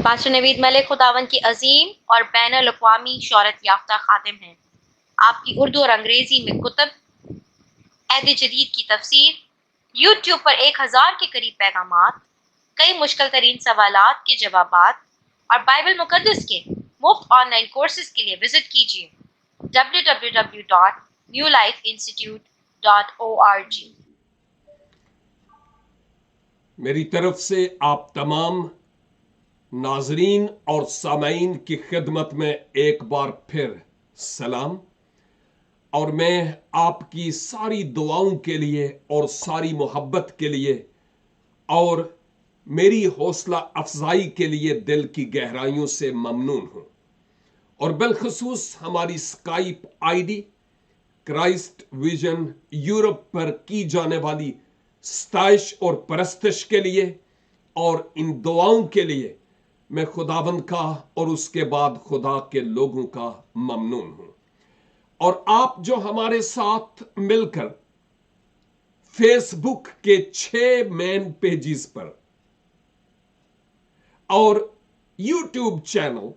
Pastor نوید ملک خداوند کی عظیم اور بین الاقوامی شہرت یافتہ خادم ہیں۔ آپ کی اردو اور انگریزی میں کتب، عہد جدید کی تفسیر، یوٹیوب پر 1000 کے قریب پیغامات، کئی مشکل ترین سوالات کے جوابات اور بائبل مقدس کے مفت آن لائن کورسز کے لیے وزٹ کیجیے www.newlifeinstitute.org۔ میری طرف سے آپ تمام ناظرین اور سامعین کی خدمت میں ایک بار پھر سلام، اور میں آپ کی ساری دعاؤں کے لیے اور ساری محبت کے لیے اور میری حوصلہ افزائی کے لیے دل کی گہرائیوں سے ممنون ہوں، اور بالخصوص ہماری Skype I D Christ vision Europe پر کی جانے والی ستائش اور پرستش کے لیے اور ان دعاؤں کے لیے میں خداوند کا اور اس کے بعد خدا کے لوگوں کا ممنون ہوں۔ اور آپ جو ہمارے ساتھ مل کر فیس بک کے 6 مین پیجز پر اور یوٹیوب چینل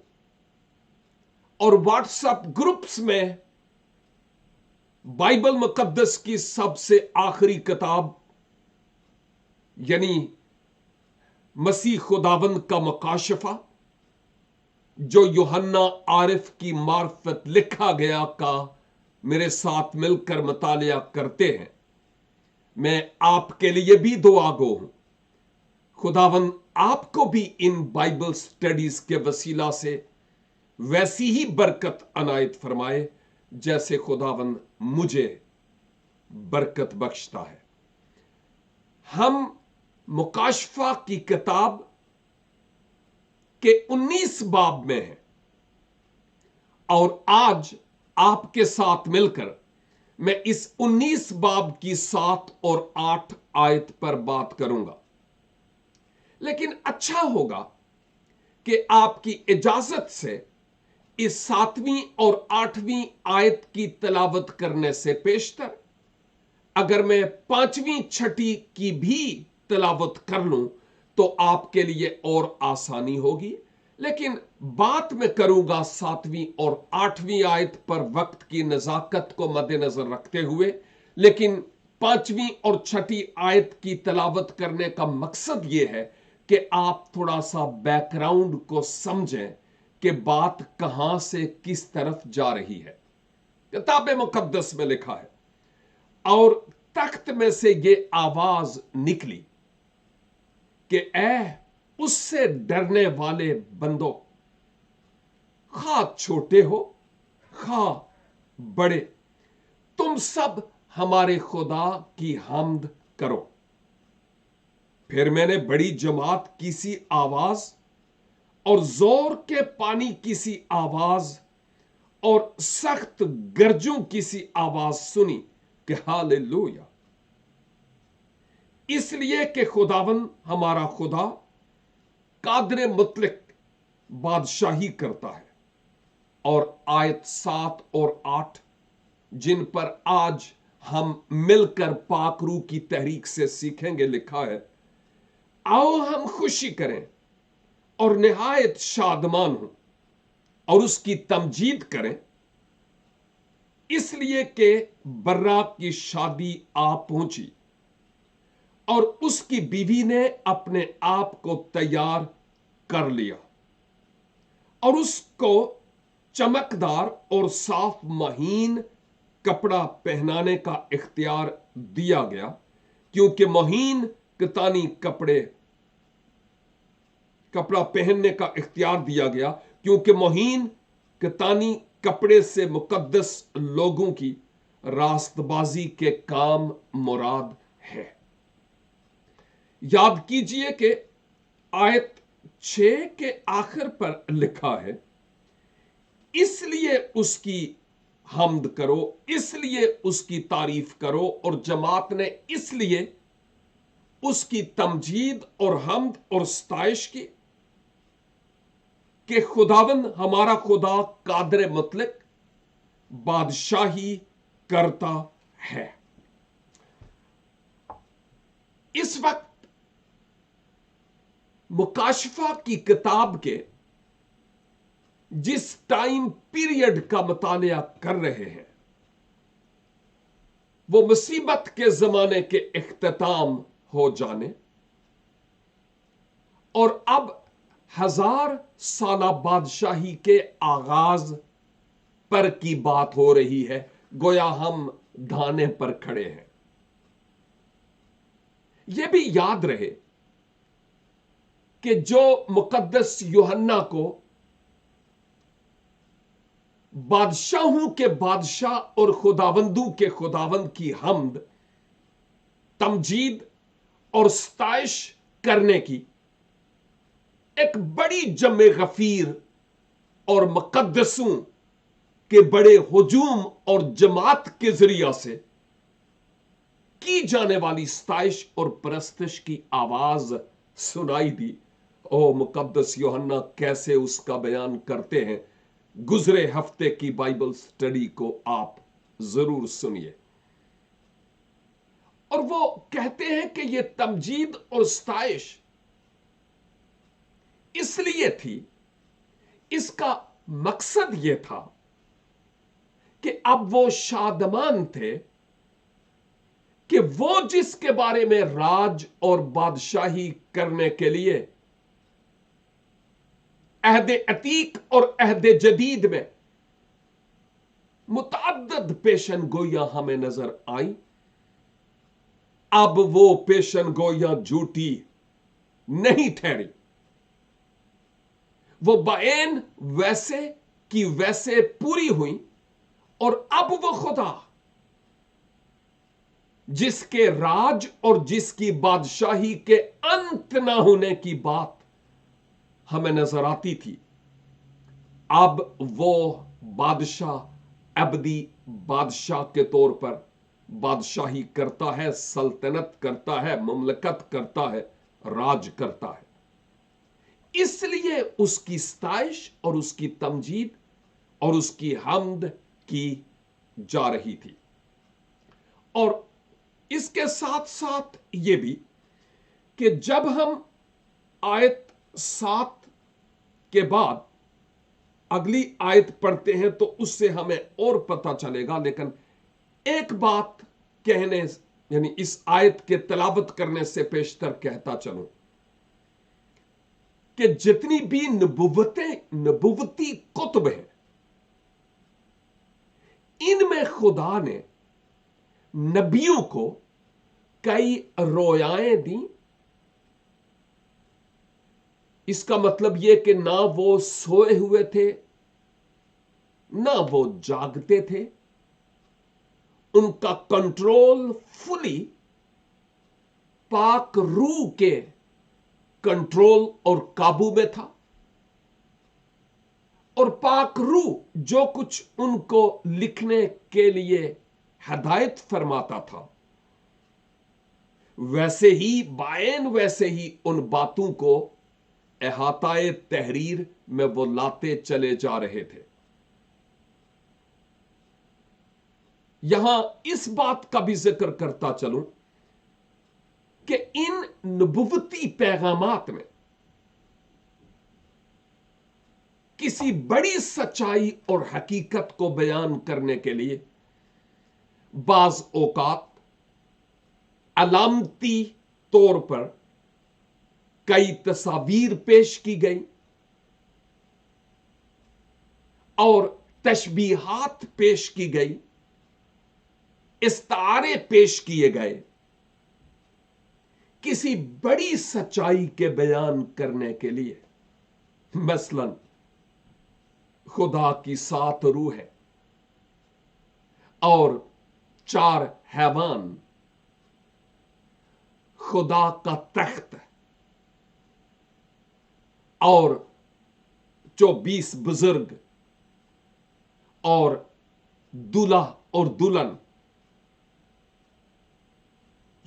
اور واٹس ایپ گروپس میں بائبل مقدس کی سب سے آخری کتاب یعنی مسیح خداوند کا مکاشفہ جو یوحنا عارف کی معرفت لکھا گیا کا میرے ساتھ مل کر مطالعہ کرتے ہیں، میں آپ کے لیے بھی دعا گو ہوں۔ خداوند آپ کو بھی ان بائبل سٹڈیز کے وسیلہ سے ویسی ہی برکت عنایت فرمائے جیسے خداوند مجھے برکت بخشتا ہے۔ ہم مکاشفہ کی کتاب کے 19 باب میں ہیں، اور آج آپ کے ساتھ مل کر میں اس 19 باب کی 7 اور 8 آیت پر بات کروں گا، لیکن اچھا ہوگا کہ آپ کی اجازت سے اس 7ویں اور 8ویں آیت کی تلاوت کرنے سے پیشتر اگر میں 5ویں 6ٹھی کی بھی تلاوت کر لوں تو آپ کے لیے اور آسانی ہوگی، لیکن بات میں کروں گا 7ویں اور 8ویں آیت پر وقت کی نزاکت کو مد نظر رکھتے ہوئے، لیکن 5ویں اور 6ٹھی آیت کی تلاوت کرنے کا مقصد یہ ہے کہ آپ تھوڑا سا بیک گراؤنڈ کو سمجھیں کہ بات کہاں سے کس طرف جا رہی ہے۔ کتاب مقدس میں لکھا ہے، اور تخت میں سے یہ آواز نکلی کہ اے اس سے ڈرنے والے بندو، خواہ چھوٹے ہو خواہ بڑے، تم سب ہمارے خدا کی حمد کرو۔ پھر میں نے بڑی جماعت کی سی آواز اور زور کے پانی کی سی آواز اور سخت گرجوں کی سی آواز سنی کہ ہاللویا، اس لیے کہ خداوند ہمارا خدا قادر مطلق بادشاہی کرتا ہے۔ اور آیت 7 اور 8 جن پر آج ہم مل کر پاک روح کی تحریک سے سیکھیں گے، لکھا ہے، آؤ ہم خوشی کریں اور نہایت شادمان ہوں اور اس کی تمجید کریں، اس لیے کہ براق کی شادی آ پہنچی اور اس کی بیوی نے اپنے آپ کو تیار کر لیا، اور اس کو چمکدار اور صاف مہین کپڑا پہنانے کا اختیار دیا گیا، کیونکہ مہین کتانی کپڑا پہننے کا اختیار دیا گیا کیونکہ مہین کتانی کپڑے سے مقدس لوگوں کی راست بازی کے کام مراد ہے۔ یاد کیجئے کہ آیت 6 کے آخر پر لکھا ہے، اس لیے اس کی حمد کرو، اس لیے اس کی تعریف کرو، اور جماعت نے اس لیے اس کی تمجید اور حمد اور ستائش کی کہ خداوند ہمارا خدا قادر مطلق بادشاہی کرتا ہے۔ اس وقت मुकाशफा की किताब के जिस टाइम पीरियड का मुतालिया कर रहे हैं वो मुसीबत के जमाने के इख्तिताम हो जाने और अब 1000 साला बादशाही के आगाज पर की बात हो रही है, गोया हम धाने पर खड़े हैं। यह भी याद रहे कि जो मुकद्दस यूहन्ना को बादशाहों के बादशाह और खुदावंदों के खुदावंद की हम्द, तमजीद और सताइश करने की एक बड़ी जमे गफीर और मुकद्दसों के बड़े हुजूम और जमात के जरिया से की जाने वाली सताइश और परस्तिश की आवाज सुनाई दी। ओ मुकद्दस यूहन्ना कैसे उसका बयान करते हैं, गुजरे हफ्ते की बाइबल स्टडी को आप जरूर सुनिए। और वो कहते हैं कि ये तमजीद और सताइश इसलिए थी, इसका मकसद ये था कि अब वो शादमान थे कि वो जिसके बारे में राज और बादशाही करने के लिए अहदे अतीक और अहदे जदीद में मुतअद्दिद पेशन गोइयां हमें नजर आई, अब वो पेशन गोइयां झूठी नहीं ठहरी। वो बाएन वैसे की वैसे पूरी हुई और अब वो खुदा जिसके राज और जिसकी बादशाही के अंत ना होने की बात हमें नजर आती थी, अब वो बादशाह अबदी बादशाह के तौर पर बादशाही करता है, सल्तनत करता है, मुमलकत करता है, राज करता है। इसलिए उसकी सताइश और उसकी तमजीद और उसकी हम्द की जा रही थी। और इसके साथ साथ ये भी कि जब हम आयत 7 के बाद अगली आयत पढ़ते हैं तो उससे हमें और पता चलेगा, लेकिन एक बात कहने यानी इस आयत के तिलावत करने से पेशतर कहता चलूं कि जितनी भी नबुवती कुतुब हैं, इनमें खुदा ने नबियों को कई रोयाएं दी। इसका मतलब यह कि ना वो सोए हुए थे ना वो जागते थे, उनका कंट्रोल फुली पाक रूह के कंट्रोल और काबू में था, और पाक रूह जो कुछ उनको लिखने के लिए हदायत फरमाता था, वैसे ही बायन वैसे ही उन बातों को अहाताए तहरीर में वो लाते चले जा रहे थे। यहां इस बात का भी जिक्र करता चलूं कि इन नबुवती पैगामात में किसी बड़ी सच्चाई और हकीकत को बयान करने के लिए बाज औकात अलामती तौर पर कई तस्वीर पेश की गई और तशबीहात पेश की गई, इस्तारे पेश किए गए किसी बड़ी सच्चाई के बयान करने के लिए। मसलन खुदा की 7 रूह है और 4 हैवान, खुदा का तख्त और 24 बुजुर्ग और दूल्हा और दुल्हन,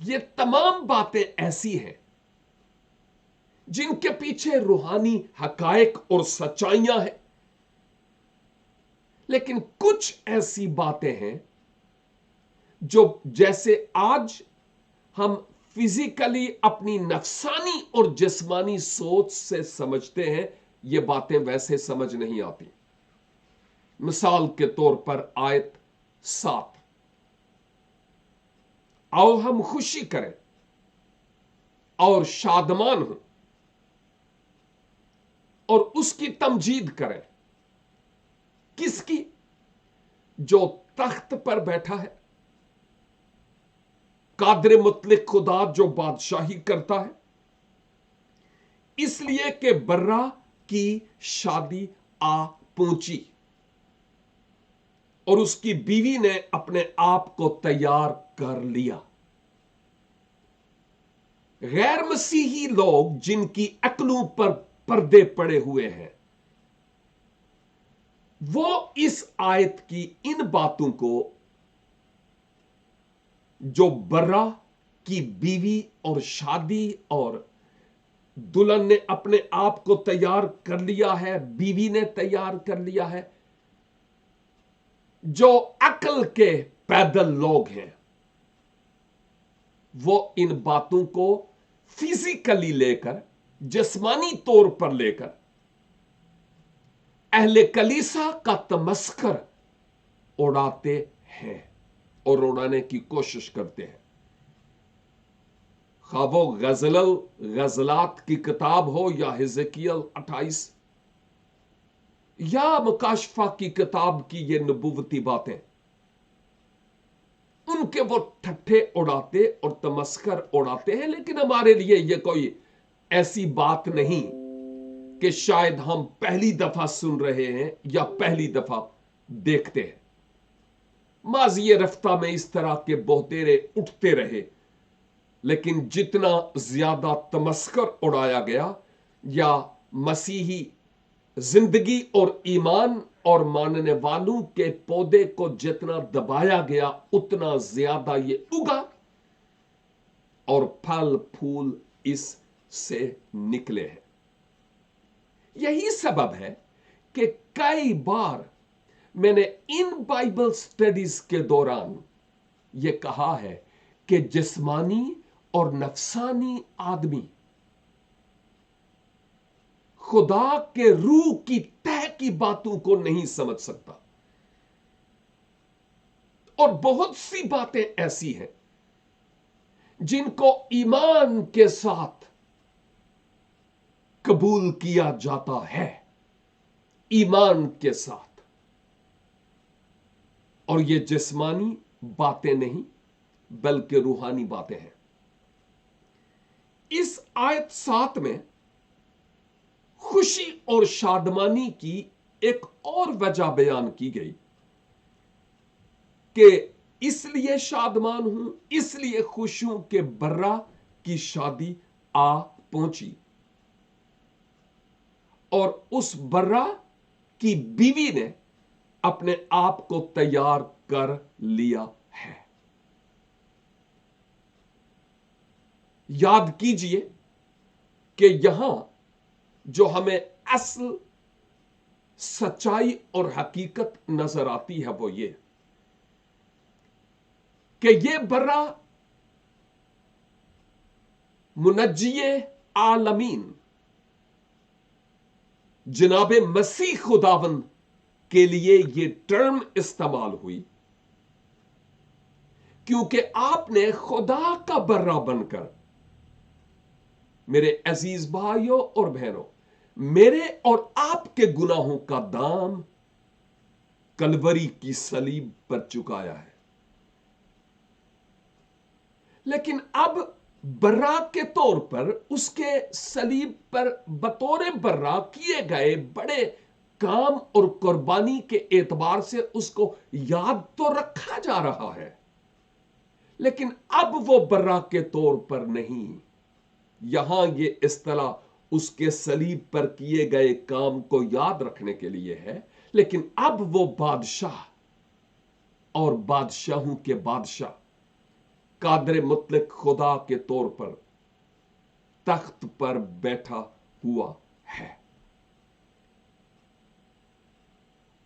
ये तमाम बातें ऐसी हैं जिनके पीछे रूहानी हकायक और सच्चाइयां हैं। लेकिन कुछ ऐसी बातें हैं जो जैसे आज हम फिजिकली अपनी नफसानी और जिस्मानी सोच से समझते हैं, ये बातें वैसे समझ नहीं आती। मिसाल के तौर पर आयत 7, आओ हम खुशी करें और शादमान हों और उसकी तमजीद करें। किसकी? जो तख्त पर बैठा है, कादर मुतलिक खुदा जो बादशाही करता है, इसलिए कि बर्रा की शादी आ पहुंची और उसकी बीवी ने अपने आप को तैयार कर लिया। गैर मसीही लोग जिनकी अक्लों पर पर्दे पड़े हुए हैं, वो इस आयत की इन बातों को, जो बर्रा की बीवी और शादी और दुल्हन ने अपने आप को तैयार कर लिया है, बीवी ने तैयार कर लिया है, जो अक्ल के पैदल लोग हैं, वो इन बातों को फिजिकली लेकर, जिस्मानी तौर पर लेकर अहले कलीसा का तमस्कर उड़ाते हैं और उड़ाने की कोशिश करते हैं। खा वो गजलात की किताब हो या हिजकियल 28 या मुकाशफा की किताब की ये नबुवती बातें, उनके वो ठट्ठे उड़ाते और तमस्कर उड़ाते हैं। लेकिन हमारे लिए ये कोई ऐसी बात नहीं कि शायद हम पहली दफा सुन रहे हैं या पहली दफा देखते हैं। माज़ी रफ्ता में इस तरह के बहुतेरे उठते रहे, लेकिन जितना ज्यादा तमस्कर उड़ाया गया या मसीही जिंदगी और ईमान और मानने वालों के पौधे को जितना दबाया गया, उतना ज्यादा ये उगा और फल फूल इससे निकले हैं। यही सबब है कि कई बार मैंने इन बाइबल स्टडीज के दौरान यह कहा है कि जिस्मानी और नफसानी आदमी खुदा के रूह की तह की बातों को नहीं समझ सकता। और बहुत सी बातें ऐसी हैं जिनको ईमान के साथ कबूल किया जाता है, ईमान के साथ, और ये जिस्मानी बातें नहीं बल्कि रूहानी बातें हैं। इस आयत 7 में खुशी और शादमानी की एक और वजह बयान की गई कि इसलिए शादमान हूं, इसलिए खुश हूं कि बर्रा की शादी आ पहुंची और उस बर्रा की बीवी ने अपने आप को तैयार कर लिया है। याद कीजिए कि यहां जो हमें असल सच्चाई और हकीकत नजर आती है वो ये कि ये बर्रा मुनज्जिए आलमीन जनाबे मसीह खुदावंद के लिए ये टर्म इस्तेमाल हुई क्योंकि आपने खुदा का बर्रा बनकर, मेरे अजीज भाइयों और बहनों, मेरे और आपके गुनाहों का दाम कलवरी की सलीब पर चुकाया है। लेकिन अब बर्रा के तौर पर उसके सलीब पर बतौर बर्रा किए गए बड़े काम और कुर्बानी के एतबार से उसको याद तो रखा जा रहा है, लेकिन अब वो बर्रा के तौर पर नहीं। यहां ये इस्तिलाह उसके सलीब पर किए गए काम को याद रखने के लिए है, लेकिन अब वो बादशाह और बादशाहों के बादशाह कादर मुतलक खुदा के तौर पर तख्त पर बैठा हुआ है।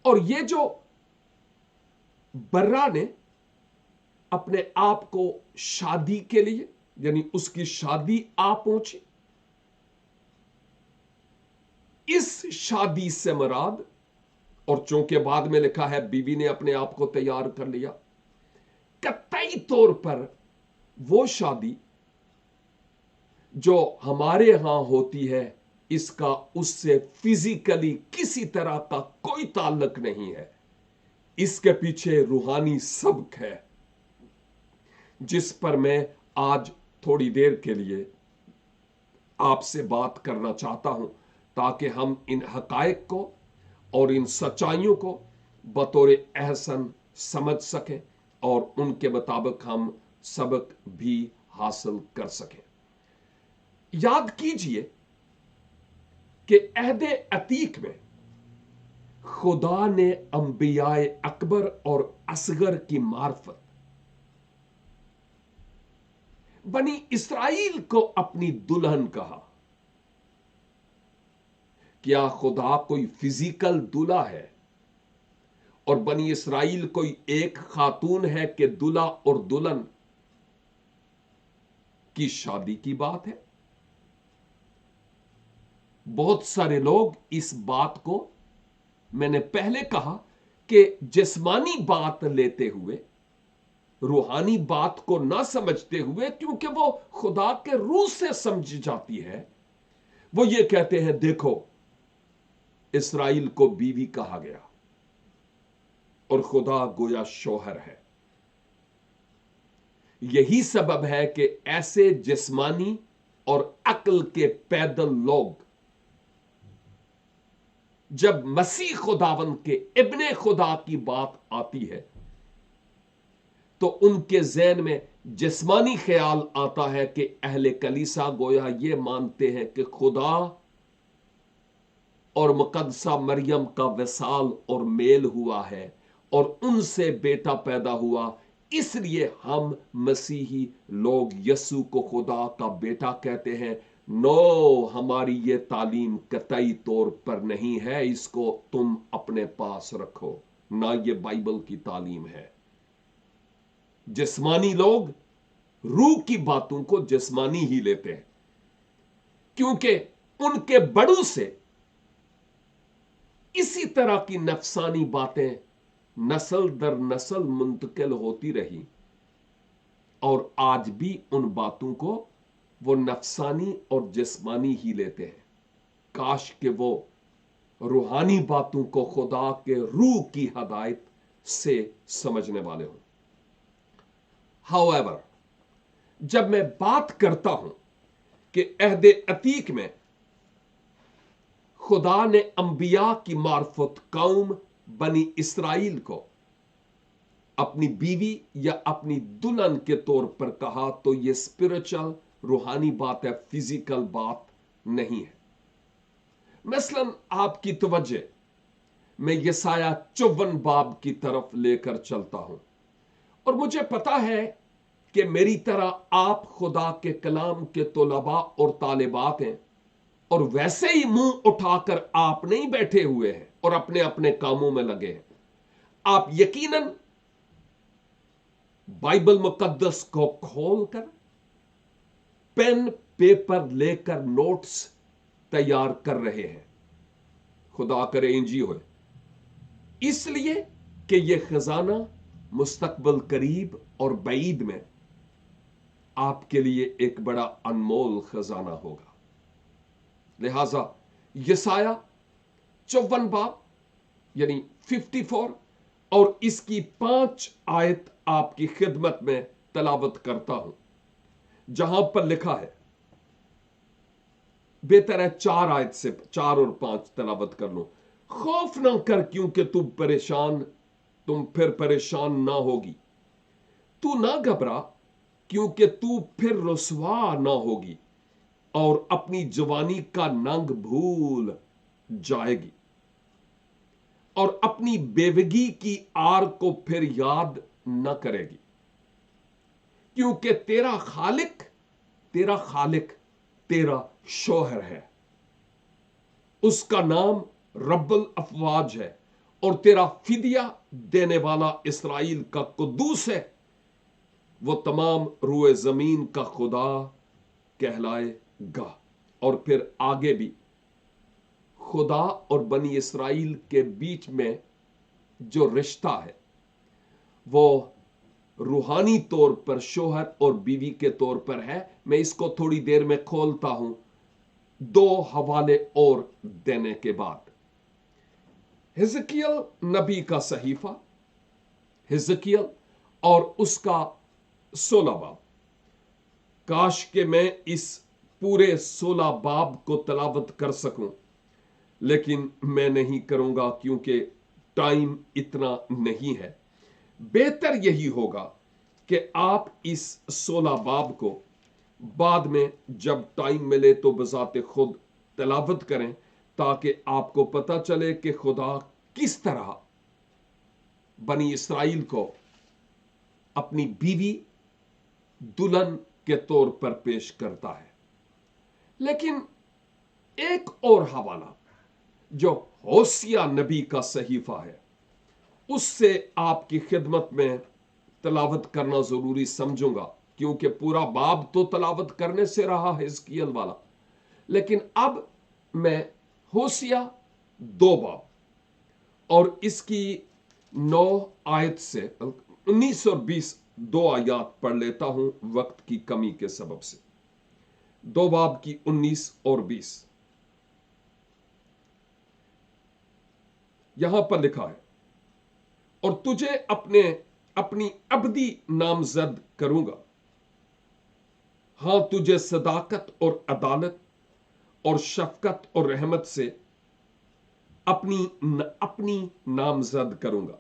और ये जो बर्रा ने अपने आप को शादी के लिए یعنی اس کی شادی آ پہنچی. اس شادی سے مراد، اور چونکہ بعد میں لکھا ہے بیوی نے اپنے آپ کو تیار کر لیا، قطعی طور پر وہ شادی جو ہمارے ہاں ہوتی ہے اس کا اس سے فزیکلی کسی طرح کا کوئی تعلق نہیں ہے. اس کے پیچھے روحانی سبق ہے جس پر میں آج تھوڑی دیر کے لیے آپ سے بات کرنا چاہتا ہوں، تاکہ ہم ان حقائق کو اور ان سچائیوں کو بطور احسن سمجھ سکیں اور ان کے مطابق ہم سبق بھی حاصل کر سکیں. یاد کیجئے کہ عہد عتیق میں خدا نے انبیاء اکبر اور اصغر کی معرفت بنی اسرائیل کو اپنی دلہن کہا. کیا خدا کوئی فزیکل دلہا ہے اور بنی اسرائیل کوئی ایک خاتون ہے کہ دلہا اور دلہن کی شادی کی بات ہے؟ بہت سارے لوگ اس بات کو، میں نے پہلے کہا کہ جسمانی بات لیتے ہوئے، روحانی بات کو نہ سمجھتے ہوئے، کیونکہ وہ خدا کے روح سے سمجھی جاتی ہے، وہ یہ کہتے ہیں دیکھو اسرائیل کو بیوی کہا گیا اور خدا گویا شوہر ہے. یہی سبب ہے کہ ایسے جسمانی اور عقل کے پیدل لوگ جب مسیح خداوند کے ابن خدا کی بات آتی ہے تو ان کے ذہن میں جسمانی خیال آتا ہے کہ اہل کلیسا گویا یہ مانتے ہیں کہ خدا اور مقدسہ مریم کا وصال اور میل ہوا ہے اور ان سے بیٹا پیدا ہوا، اس لیے ہم مسیحی لوگ یسوع کو خدا کا بیٹا کہتے ہیں. نو، ہماری یہ تعلیم قطعی طور پر نہیں ہے، اس کو تم اپنے پاس رکھو، نہ یہ بائبل کی تعلیم ہے. جسمانی لوگ روح کی باتوں کو جسمانی ہی لیتے ہیں کیونکہ ان کے بڑوں سے اسی طرح کی نفسانی باتیں نسل در نسل منتقل ہوتی رہی، اور آج بھی ان باتوں کو وہ نفسانی اور جسمانی ہی لیتے ہیں. کاش کہ وہ روحانی باتوں کو خدا کے روح کی ہدایت سے سمجھنے والے ہوں. However, جب میں بات کرتا ہوں کہ عہد عتیق میں خدا نے انبیاء کی معرفت قوم بنی اسرائیل کو اپنی بیوی یا اپنی دلہن کے طور پر کہا، تو یہ اسپرچل روحانی بات ہے، فزیکل بات نہیں ہے. مثلا آپ کی توجہ میں یسایہ 54 باب کی طرف لے کر چلتا ہوں، اور مجھے پتا ہے کہ میری طرح آپ خدا کے کلام کے طلباء اور طالبات ہیں، اور ویسے ہی منہ اٹھا کر آپ نہیں بیٹھے ہوئے ہیں اور اپنے اپنے کاموں میں لگے ہیں. آپ یقیناً بائبل مقدس کو کھول کر پین پیپر لے کر نوٹس تیار کر رہے ہیں. خدا کرے انجی ہوئے، اس لیے کہ یہ خزانہ مستقبل قریب اور بعید میں آپ کے لیے ایک بڑا انمول خزانہ ہوگا. لہذا یسایہ 54 باب یعنی 54 اور اس کی 5 آیت آپ کی خدمت میں تلاوت کرتا ہوں، جہاں پر لکھا ہے، بہتر ہے 4 آیت سے 4 اور 5 تلاوت کر لو. خوف نہ کر کیونکہ تم پھر پریشان نہ ہوگی، تو نہ گھبرا کیونکہ تو پھر رسوا نہ ہوگی، اور اپنی جوانی کا ننگ بھول جائے گی، اور اپنی بیوگی کی آر کو پھر یاد نہ کرے گی، کیونکہ تیرا خالق تیرا شوہر ہے. اس کا نام رب الافواج ہے، اور تیرا فدیہ دینے والا اسرائیل کا قدوس ہے. وہ تمام روئے زمین کا خدا کہلائے گا۔ اور پھر آگے بھی خدا اور بنی اسرائیل کے بیچ میں جو رشتہ ہے وہ روحانی طور پر شوہر اور بیوی کے طور پر ہے۔ میں اس کو تھوڑی دیر میں کھولتا ہوں 2 حوالے اور دینے کے بعد۔ حزقیل نبی کا صحیفہ، حزقیل اور اس کا 16 باب۔ کاش کہ میں اس پورے 16 باب کو تلاوت کر سکوں، لیکن میں نہیں کروں گا کیونکہ ٹائم اتنا نہیں ہے۔ بہتر یہی ہوگا کہ آپ اس 16 باب کو بعد میں جب ٹائم ملے تو بذات خود تلاوت کریں، تاکہ آپ کو پتہ چلے کہ خدا کس طرح بنی اسرائیل کو اپنی بیوی دلہن کے طور پر پیش کرتا ہے۔ لیکن ایک اور حوالہ جو ہوسیہ نبی کا صحیفہ ہے، اس سے آپ کی خدمت میں تلاوت کرنا ضروری سمجھوں گا، کیونکہ پورا باب تو تلاوت کرنے سے رہا حزقیل والا، لیکن اب میں ہوسیہ 2 باب اور اس کی 9 آیت سے 19 اور 20 2 آیات پڑھ لیتا ہوں وقت کی کمی کے سبب سے۔ 2 باب کی 19 اور 20 یہاں پر لکھا ہے، اور تجھے اپنی ابدی نامزد کروں گا، ہاں تجھے صداقت اور عدالت اور شفقت اور رحمت سے اپنی نامزد کروں گا۔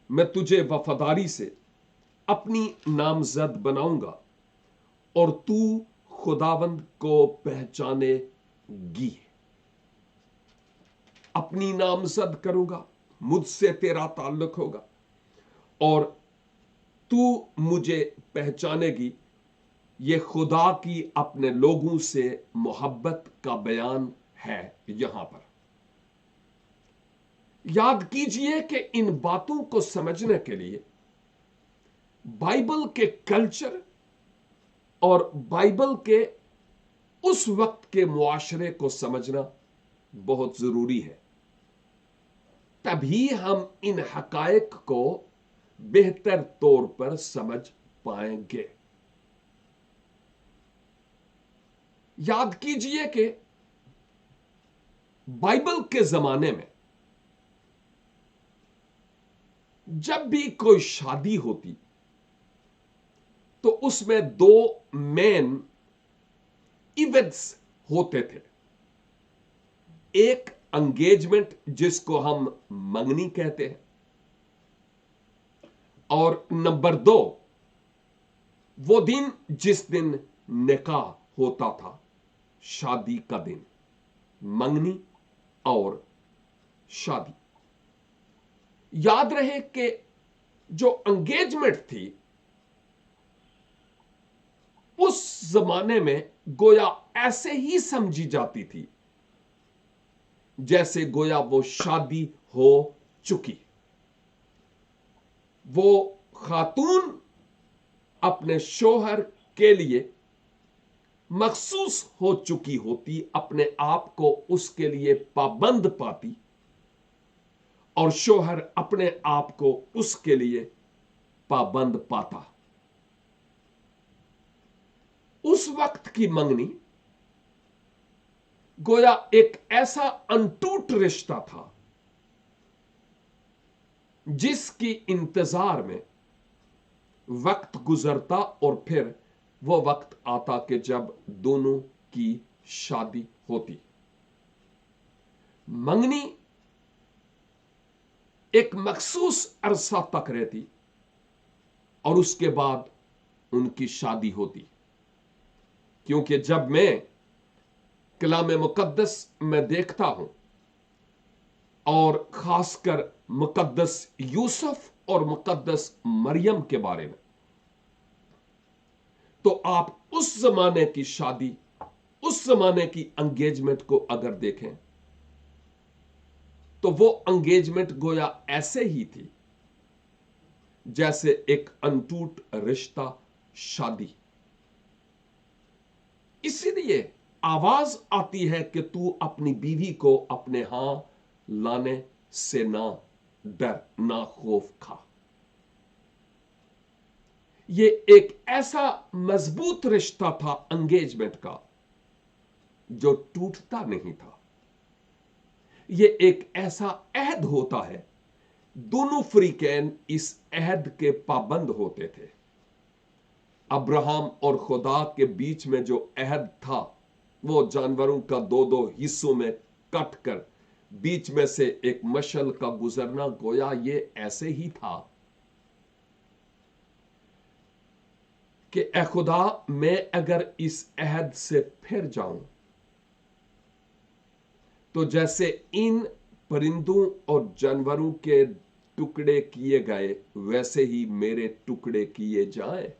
میں تجھے وفاداری سے اپنی نامزد بناؤں گا، اور تو خداوند کو پہچانے گی۔ اپنی نامزد کروں گا، مجھ سے تیرا تعلق ہوگا، اور تو مجھے پہچانے گی۔ یہ خدا کی اپنے لوگوں سے محبت کا بیان ہے۔ یہاں پر یاد کیجئے کہ ان باتوں کو سمجھنے کے لیے بائبل کے کلچر اور بائبل کے اس وقت کے معاشرے کو سمجھنا بہت ضروری ہے، تبھی ہم ان حقائق کو بہتر طور پر سمجھ پائیں گے۔ یاد کیجئے کہ بائبل کے زمانے میں جب بھی کوئی شادی ہوتی تو اس میں 2 مین ایونٹس ہوتے تھے۔ ایک انگیجمنٹ جس کو ہم منگنی کہتے ہیں، اور نمبر 2 وہ دن جس دن نکاح ہوتا تھا، شادی کا دن، منگنی اور شادی۔ یاد رہے کہ جو انگیجمنٹ تھی اس زمانے میں گویا ایسے ہی سمجھی جاتی تھی جیسے گویا وہ شادی ہو چکی۔ وہ خاتون اپنے شوہر کے لیے مخصوص ہو چکی ہوتی، اپنے آپ کو اس کے لیے پابند پاتی، اور شوہر اپنے آپ کو اس کے لیے پابند پاتا۔ اس وقت کی منگنی گویا ایک ایسا انٹوٹ رشتہ تھا جس کی انتظار میں وقت گزرتا، اور پھر وہ وقت آتا کہ جب دونوں کی شادی ہوتی۔ منگنی ایک مخصوص عرصہ تک رہتی، اور اس کے بعد ان کی شادی ہوتی۔ کیونکہ جب میں کلام مقدس میں دیکھتا ہوں، اور خاص کر مقدس یوسف اور مقدس مریم کے بارے میں، تو آپ اس زمانے کی شادی، اس زمانے کی انگیجمنٹ کو اگر دیکھیں تو وہ انگیجمنٹ گویا ایسے ہی تھی जैसे एक अनटूट रिश्ता शादी। इसीलिए आवाज आती है कि तू अपनी बीवी को अपने यहां लाने से ना डर, ना खौफ खा। ये एक ऐसा मजबूत रिश्ता था एंगेजमेंट का जो टूटता नहीं था। ये एक ऐसा अहद होता है, दोनों फरीकैन इस अहद के पाबंद होते थे। अब्राहम और खुदा के बीच में जो अहद था वो जानवरों का दो दो हिस्सों में कट कर बीच में से एक मशल का गुजरना, गोया ये ऐसे ही था कि ए खुदा, मैं अगर इस अहद से फिर जाऊं तो जैसे इन परिंदों और जानवरों के टुकड़े किए गए वैसे ही मेरे टुकड़े किए जाएं।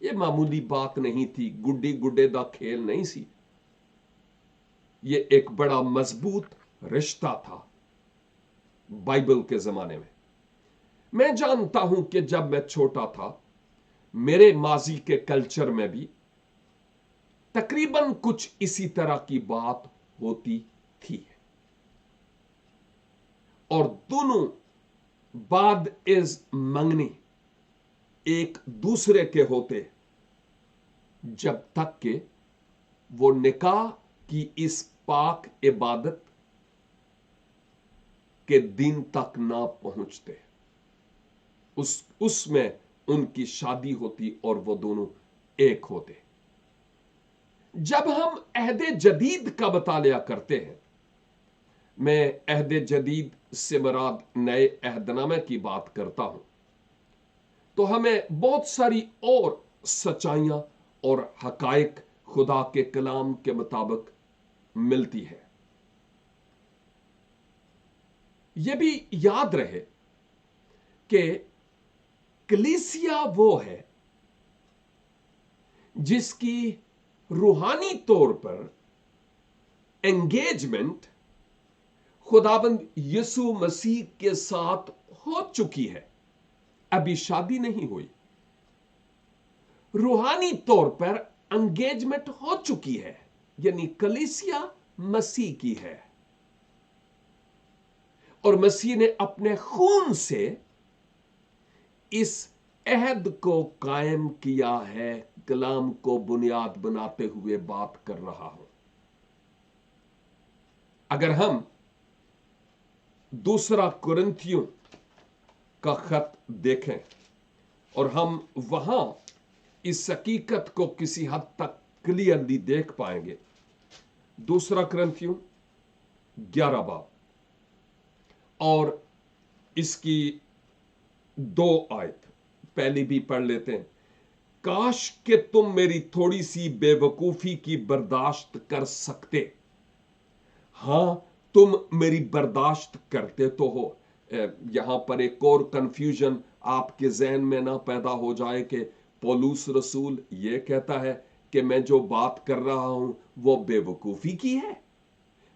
ये मामूली बात नहीं थी, गुड्डी गुड्डे दा खेल नहीं सी। ये एक बड़ा मजबूत रिश्ता था बाइबल के जमाने में। मैं जानता हूं कि जब मैं छोटा था मेरे माजी के कल्चर में भी तकरीबन कुछ इसी तरह की बात होती थी, और दोनों बाद इज मंगनी एक दूसरे के होते जब तक कि वो निकाह की इस पाक इबादत के दिन तक ना पहुंचते। उसमें उनकी शादी होती और वो दोनों एक होते। जब हम अहदे जदीद का मुतालिया करते हैं, मैं अहदे जदीद से मुराद नए अहदनामे की बात करता हूं, तो हमें बहुत सारी और सच्चाइयां और हकायक खुदा के कलाम के मुताबिक मिलती है। यह भी याद रहे कि कलीसिया वो है जिसकी रूहानी तौर पर एंगेजमेंट खुदाबंद यीशु मसीह के साथ हो चुकी है, अभी शादी नहीं हुई। रूहानी तौर पर एंगेजमेंट हो चुकी है, यानी कलीसिया मसीह की है, और मसीह ने अपने खून से इस अहद को कायम किया है। कलाम को बुनियाद बनाते हुए बात कर रहा हूं। अगर हम दूसरा कुरिन्थियों का खत देखें और हम वहां इस हकीकत को किसी हद तक क्लियरली देख पाएंगे। दूसरा कुरिन्थियों 11 बाब और इसकी 2 आयत पहली भी पढ़ लेते हैं। काश कि तुम मेरी थोड़ी सी बेवकूफी की बर्दाश्त कर सकते। हां, तुम मेरी बर्दाश्त करते तो हो। यहां पर एक और कंफ्यूजन आपके जहन में ना पैदा हो जाए कि पौलुस रसूल यह कहता है कि मैं जो बात कर रहा हूं वो बेवकूफी की है।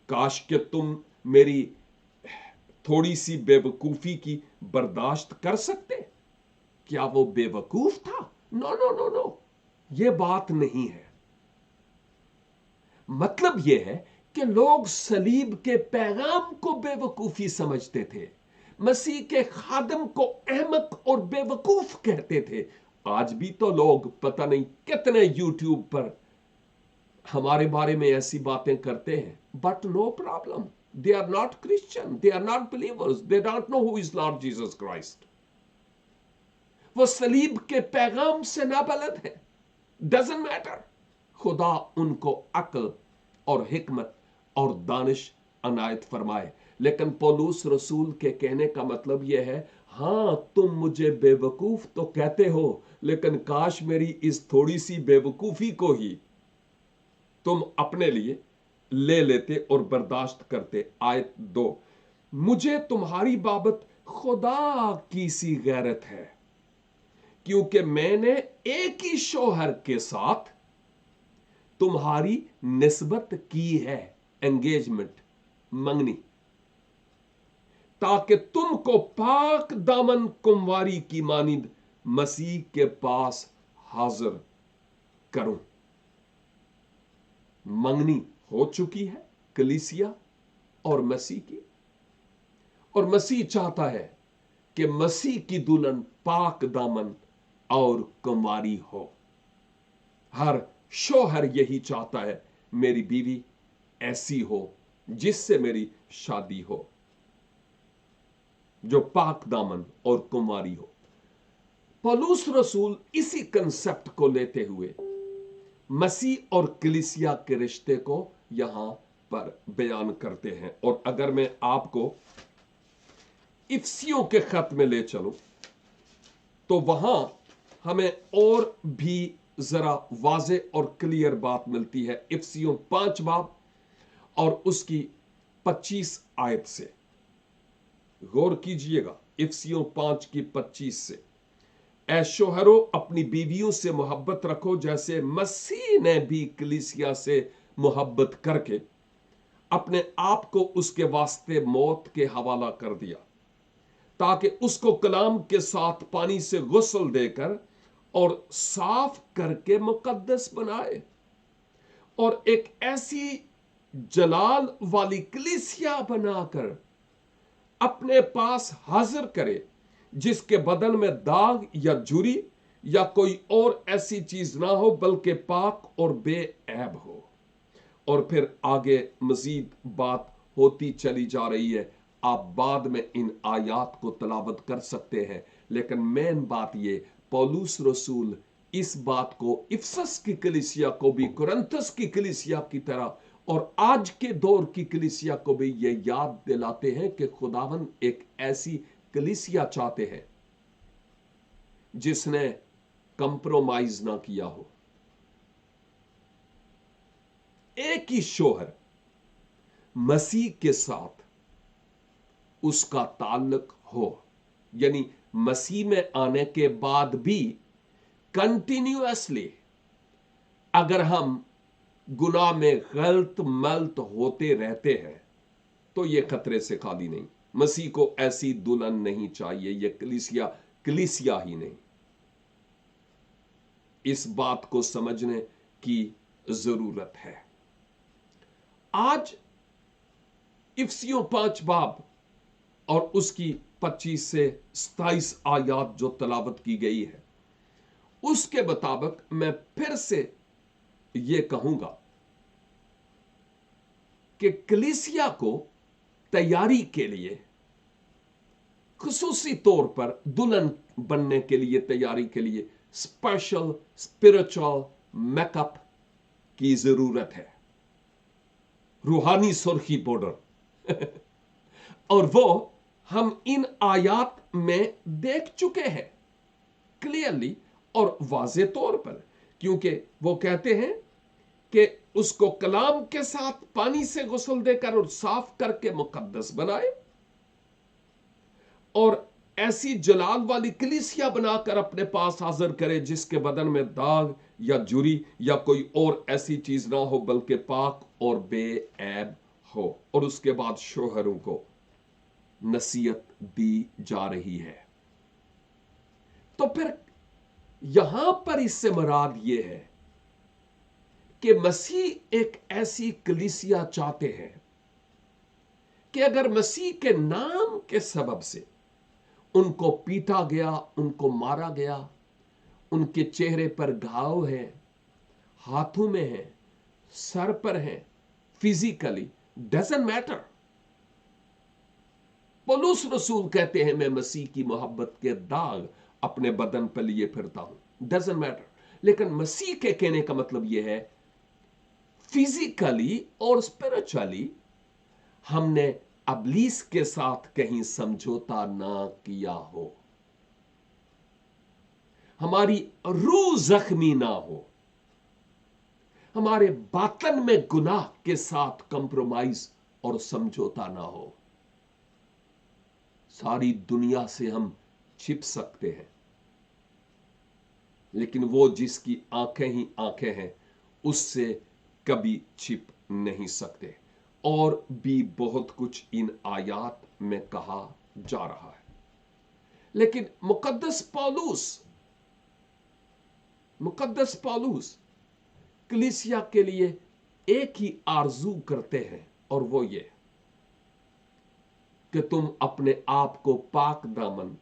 काश कि तुम मेरी थोड़ी सी बेवकूफी की बर्दाश्त कर सकते। क्या वो बेवकूफ था? नो नो नो नो, ये बात नहीं है। मतलब यह है कि लोग सलीब के पैगाम को बेवकूफी समझते थे, मसीह के खादम को अहमक और बेवकूफ कहते थे। आज भी तो लोग पता नहीं कितने यूट्यूब पर हमारे बारे में ऐसी बातें करते हैं, but no problem, they are not Christian, they are not believers, they don't know who is Lord Jesus Christ. वो सलीब के पैगाम से नाबलद है। Doesn't matter. खुदा उनको अक्ल और हिकमत और दानिश अनायत फरमाए। लेकिन पौलुस रसूल के कहने का मतलब यह है, हां तुम मुझे बेवकूफ तो कहते हो, लेकिन काश मेरी इस थोड़ी सी बेवकूफी को ही तुम अपने लिए ले लेते और बर्दाश्त करते। आयत 2, मुझे तुम्हारी बाबत खुदा की सी गैरत है, क्योंकि मैंने एक ही शौहर के साथ तुम्हारी निस्बत की है। एंगेजमेंट, मंगनी। ताकि तुमको पाक दामन कुंवारी की मानिंद मसीह के पास हाजिर करूं। मंगनी हो चुकी है कलीसिया और मसीह की, और मसीह चाहता है कि मसीह की दुल्हन पाक दामन और कुंवारी हो। हर शौहर यही चाहता है, मेरी बीवी ऐसी हो जिससे मेरी शादी हो, जो पाक दामन और कुंवारी हो। पौलुस रसूल इसी कंसेप्ट को लेते हुए मसीह और कलीसिया के रिश्ते को यहां पर बयान करते हैं। और अगर मैं आपको इफिसियों के खत में ले चलूं तो वहां हमें और भी जरा वाजे और क्लियर बात मिलती है। इफिसियों 5 बाब और उसकी 25 आयत से गौर कीजिएगा। इफिसियों 5 की 25 से, ऐ शोहरों अपनी बीवियों से मोहब्बत रखो जैसे मसीह ने भी कलीसिया से मोहब्बत करके अपने आप को उसके वास्ते मौत के हवाला कर दिया, ताकि उसको कलाम के साथ पानी से गुस्ल देकर और साफ करके मुकद्दस बनाए, और एक ऐसी जलाल वाली कलीसिया बनाकर अपने पास हाजिर करे जिसके बदन में दाग या झुर्री या कोई और ऐसी चीज ना हो, बल्कि पाक और बेऐब हो। और फिर आगे मजीद बात होती चली जा रही है। आप बाद में इन आयात को तलावत कर सकते हैं, लेकिन मेन बात ये, पौलुस रसूल इस बात को इफिसस की कलीसिया को भी, कुरिन्थस की कलीसिया की तरह और आज के दौर की कलीसिया को भी ये याद दिलाते हैं कि खुदावन एक ऐसी कलीसिया चाहते हैं जिसने कंप्रोमाइज ना किया हो। एक ही शोहर मसीह के साथ उसका ताल्लुक हो, यानी मसीह में आने के बाद भी कंटिन्यूअसली अगर हम गुनाह में गलत मलत होते रहते हैं तो ये खतरे से खाली नहीं। मसीह को ऐसी दुल्हन नहीं चाहिए, ये कलीसिया ही नहीं। इस बात को समझने की जरूरत है। आज इफिसियों 5 बाब और उसकी 25 से 27 आयात जो तलावत की गई है, उसके मुताबिक मैं फिर से ये कहूंगा कि कलीसिया को तैयारी के लिए, खुसूसी तौर पर दुल्हन बनने के लिए तैयारी के लिए स्पेशल स्पिरिचुअल मेकअप की जरूरत है, रूहानी सुर्खी पाउडर और वो हम इन आयात में देख चुके हैं क्लियरली और वाजे तौर पर, क्योंकि वो कहते हैं कि उसको कलाम के साथ पानी से गुस्ल देकर और साफ करके मुकद्दस बनाए, और ऐसी जलाल वाली कलीसिया बनाकर अपने पास हाजिर करे जिसके बदन में दाग या झुर्री या कोई और ऐसी चीज ना हो, बल्कि पाक और बेऐब हो। और उसके बाद शोहरों को नसीहत दी जा रही है। तो फिर यहां पर इससे मुराद यह है कि मसीह एक ऐसी कलीसिया चाहते हैं कि अगर मसीह के नाम के सबब से उनको पीटा गया, उनको मारा गया, उनके चेहरे पर घाव है, हाथों में है, सर पर है, फिजिकली डजंट मैटर। पौलुस रसूल कहते हैं मैं मसीह की मोहब्बत के दाग अपने बदन पर लिए फिरता हूं, डजंट मैटर। लेकिन मसीह के कहने का मतलब यह है फिजिकली और स्पिरिचुअली हमने अबलीस के साथ कहीं समझौता ना किया हो, हमारी रूह जख्मी ना हो, हमारे बातन में गुनाह के साथ कंप्रोमाइज और समझौता ना हो। सारी दुनिया से हम छिप सकते हैं, लेकिन वो जिसकी आंखें ही आंखें हैं उससे कभी छिप नहीं सकते। और भी बहुत कुछ इन आयात में कहा जा रहा है। लेकिन मुकद्दस पौलुस कलीसिया के लिए एक ही आरजू करते हैं, और वो ये कि तुम अपने आप को पाक दामन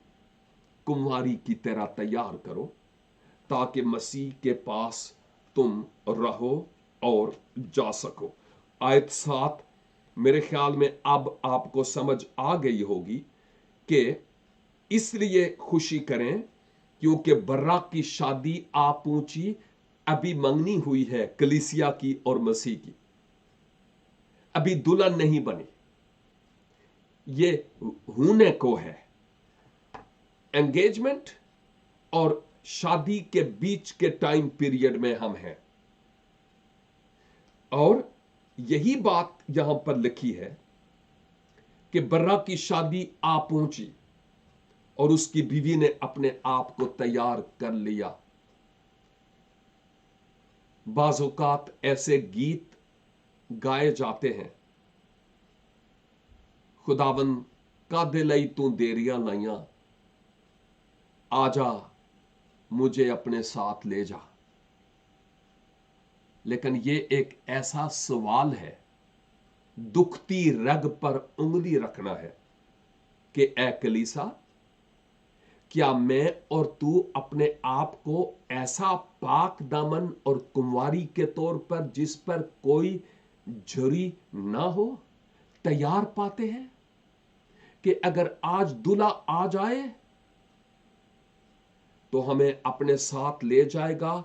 कुंवारी की तरह तैयार करो, ताकि मसीह के पास तुम रहो और जा सको। आयत 7 मेरे ख्याल में अब आपको समझ आ गई होगी कि इसलिए खुशी करें क्योंकि बर्रा की शादी आ पहुंची, अभी मंगनी हुई है कलीसिया की और मसीह की, अभी दुल्हन नहीं बनी, ये होने को है। एंगेजमेंट और शादी के बीच के टाइम पीरियड में हम हैं, और यही बात यहां पर लिखी है कि बर्रा की शादी आ पहुंची और उसकी बीवी ने अपने आप को तैयार कर लिया। बाज़ औक़ात ऐसे गीत गाए जाते हैं, खुदावन का दिलई तू देरियां लाइया, आजा मुझे अपने साथ ले जा। लेकिन ये एक ऐसा सवाल है, दुखती रग पर उंगली रखना है कि ए कलीसा, क्या मैं और तू अपने आप को ऐसा पाक दामन और कुंवारी के तौर पर, जिस पर कोई झुरी ना हो, तैयार पाते हैं कि अगर आज दूल्हा आ जाए तो हमें अपने साथ ले जाएगा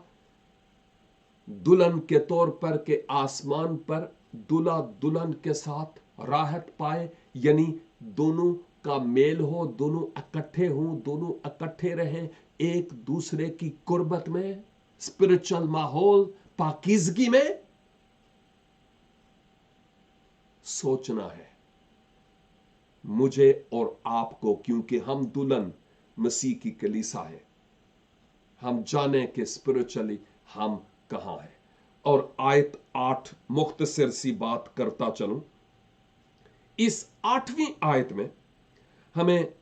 दुल्हन के तौर पर, के आसमान पर दूल्हा दुल्हन के साथ राहत पाए, यानी दोनों का मेल हो, दोनों इकट्ठे हों, दोनों इकट्ठे रहें एक दूसरे की कुर्बत में, स्पिरिचुअल माहौल, पाकीज़गी में। सोचना है मुझे और आपको, क्योंकि हम दुल्हन मसीह की कलीसा है, हम जाने कि स्पिरिचुअली हम कहां हैं। और आयत 8 मुख्तसर सी बात करता चलूं। इस 8वीं आयत में हमें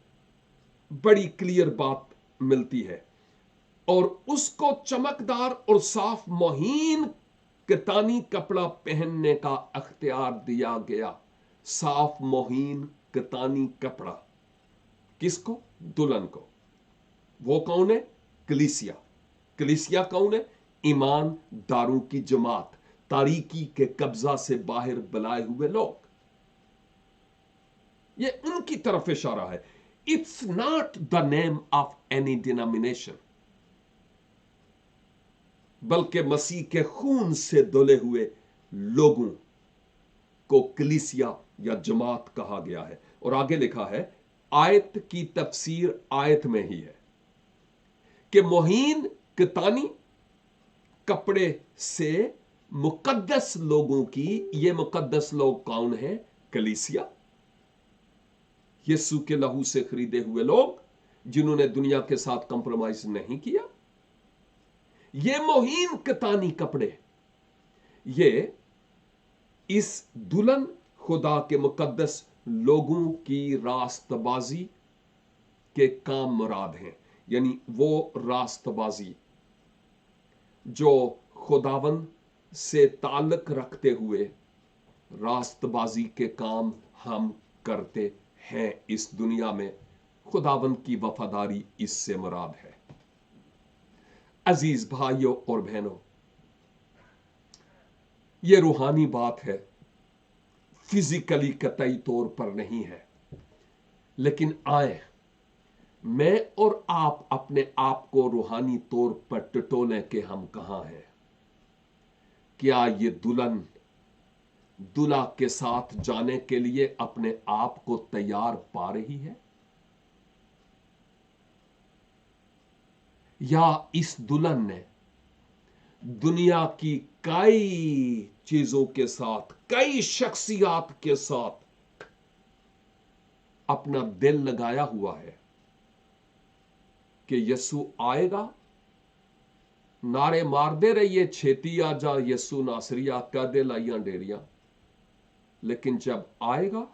बड़ी क्लियर बात मिलती है, और उसको चमकदार और साफ मोहीन कतानी कपड़ा पहनने का अख्तियार दिया गया। साफ मोहीन कतानी कपड़ा किसको? दुल्हन को। वो कौन है? कलीसिया। कलीसिया कौन है? ईमानदारों की जमात, तारीकी के कब्जा से बाहर बुलाए हुए लोग। ये उनकी तरफ इशारा है। It's not the name of any denomination, बल्कि मसीह के खून से धुले हुए लोगों को कलीसिया या जमात कहा गया है। और आगे लिखा है, आयत की तफसीर आयत में ही है कि मोहीन कतानी कपड़े से मुकद्दस लोगों की, ये मुकद्दस लोग कौन है? कलीसिया, यीशु के लहू से खरीदे हुए लोग, जिन्होंने दुनिया के साथ कंप्रोमाइज नहीं किया। ये मोहीन कतानी कपड़े, ये इस दुल्हन खुदा के मुकद्दस लोगों की रास्तबाजी के काम मुराद हैं। यानी वो रास्तबाजी जो खुदावन से ताल्लुक रखते हुए रास्तबाजी के काम हम करते हैं इस दुनिया में, खुदावन की वफादारी इससे मुराद है। अजीज भाइयों और बहनों, यह रूहानी बात है, फिजिकली कतई तौर पर नहीं है। लेकिन आए मैं और आप अपने आप को रूहानी तौर पर टटोलें कि हम कहां हैं। क्या ये दुल्हन दूल्हा के साथ जाने के लिए अपने आप को तैयार पा रही है, या इस दुल्हन ने दुनिया की कई चीजों के साथ, कई शख्सियात के साथ अपना दिल लगाया हुआ है कि यीशु आएगा, नारे मारदे रहिए छेती आ जा यीशु नासरिया, कदे लाइया डेरिया, लेकिन जब आएगा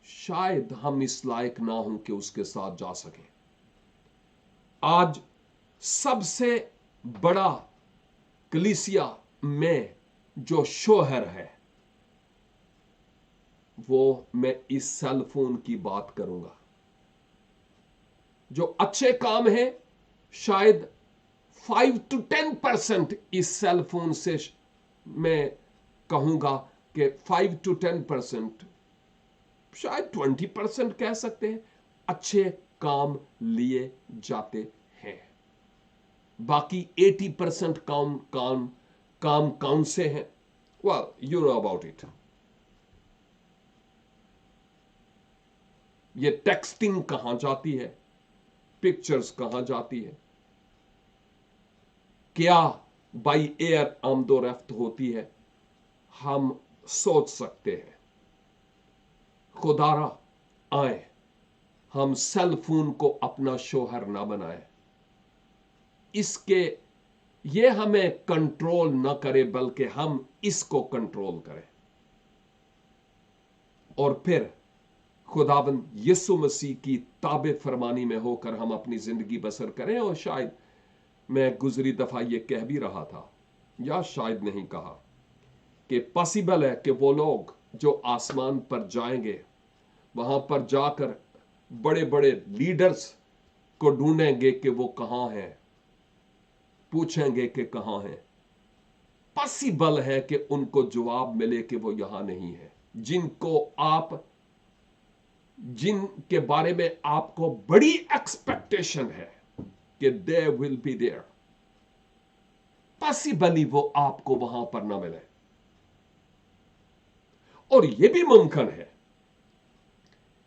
शायद हम इस लायक ना हों कि उसके साथ जा सकें। आज सबसे बड़ा कलीसिया में जो शोहर है, वो मैं इस सेल फोन की बात करूंगा। जो अच्छे काम है, शायद 5 to 10% इस सेल फोन से मैं कहूंगा कि 5 to 10%, शायद 20% कह सकते हैं, अच्छे काम लिए जाते हैं। बाकी 80% काम कौन से हैं? Well, you know about it. ये टेक्सटिंग कहां जाती है, पिक्चर्स कहां जाती है, क्या बाई एयर आमदोरफ्त होती है, हम सोच सकते हैं। खुदारा आए, हम सेल फोन को अपना शोहर ना बनाए, इसके ये हमें कंट्रोल ना करे, बल्कि हम इसको कंट्रोल करें। और फिर खुदाबंद यीशु मसीह की ताबे फरमानी में होकर हम अपनी जिंदगी बसर करें। और शायद मैं गुजरी दफा ये कह भी रहा था, या शायद नहीं कहा, कि पॉसिबल है कि वो लोग जो आसमान पर जाएंगे, वहां पर जाकर बड़े बड़े लीडर्स को ढूंढेंगे कि वो कहां हैं, पूछेंगे कि कहां हैं। पॉसिबल है कि उनको जवाब मिले कि वो यहां नहीं है, जिनके बारे में आपको बड़ी एक्सपेक्टेशन है कि they will be there. Possibly वो आपको वहां पर ना मिले। और यह भी मुमकिन है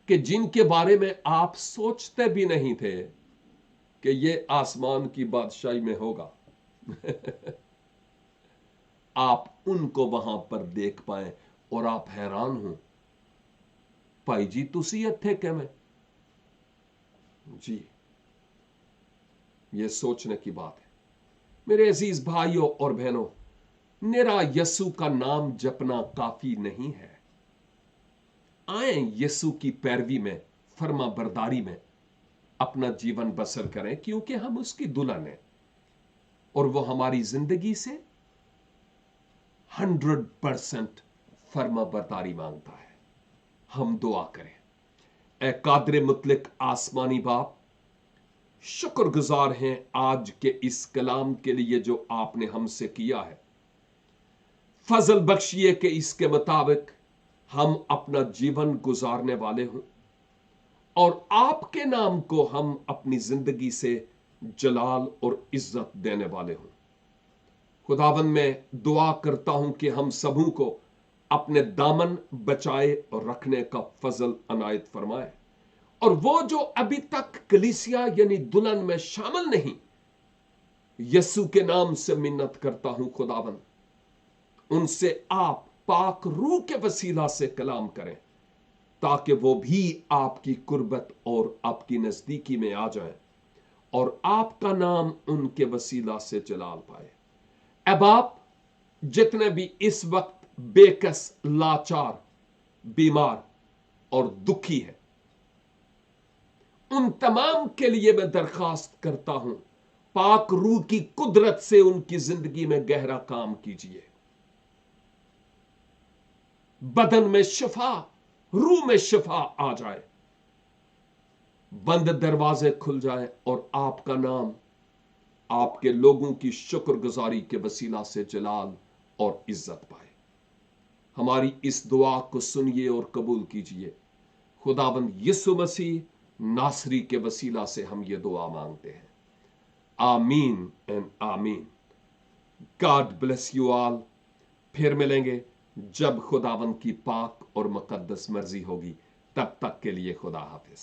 कि जिनके बारे में आप सोचते भी नहीं थे कि ये आसमान की बादशाही में होगा, आप उनको वहां पर देख पाए और आप हैरान हो, भाई जी तुसी इत्थे किवें? जी, ये सोचने की बात है। मेरे अजीज भाइयों और बहनों, निरा यीशु का नाम जपना काफी नहीं है। आए यीशु की पैरवी में, फर्मा बरदारी में अपना जीवन बसर करें, क्योंकि हम उसकी दुल्हन हैं और वो हमारी जिंदगी से 100% फर्मा बरदारी मांगता है। हम दुआ करें। ए कादरे मुतलिक आसमानी बाप, शुक्रगुजार हैं आज के इस कलाम के लिए जो आपने हमसे किया है। फजल बख्शिए कि इसके मुताबिक हम अपना जीवन गुजारने वाले हों और आपके नाम को हम अपनी जिंदगी से जलाल और इज्जत देने वाले हों। खुदावन, मैं दुआ करता हूं कि हम सबों को अपने दामन बचाए और रखने का फजल अनायत फरमाए। और वो जो अभी तक कलीसिया यानी दुल्हन में शामिल नहीं, यीशु के नाम से मिन्नत करता हूं खुदावन, उनसे आप पाक रूह के वसीला से कलाम करें, ताकि वो भी आपकी कुर्बत और आपकी नजदीकी में आ जाएं और आपका नाम उनके वसीला से जलाल पाए। अब आप जितने भी इस वक्त बेकस, लाचार, बीमार और दुखी है, उन तमाम के लिए मैं दरखास्त करता हूं, पाक रूह की कुदरत से उनकी जिंदगी में गहरा काम कीजिए। बदन में शिफा, रूह में शिफा आ जाए, बंद दरवाजे खुल जाए और आपका नाम आपके लोगों की शुक्रगुजारी के वसीला से जलाल और इज्जत पाए। हमारी इस दुआ को सुनिए और कबूल कीजिए। खुदावंद यीशु मसीह नासरी के वसीला से हम ये दुआ मांगते हैं। आमीन एंड आमीन। God bless you all. फिर मिलेंगे जब खुदावंद की पाक और मुकद्दस मर्जी होगी। तब तक के लिए खुदा हाफिज।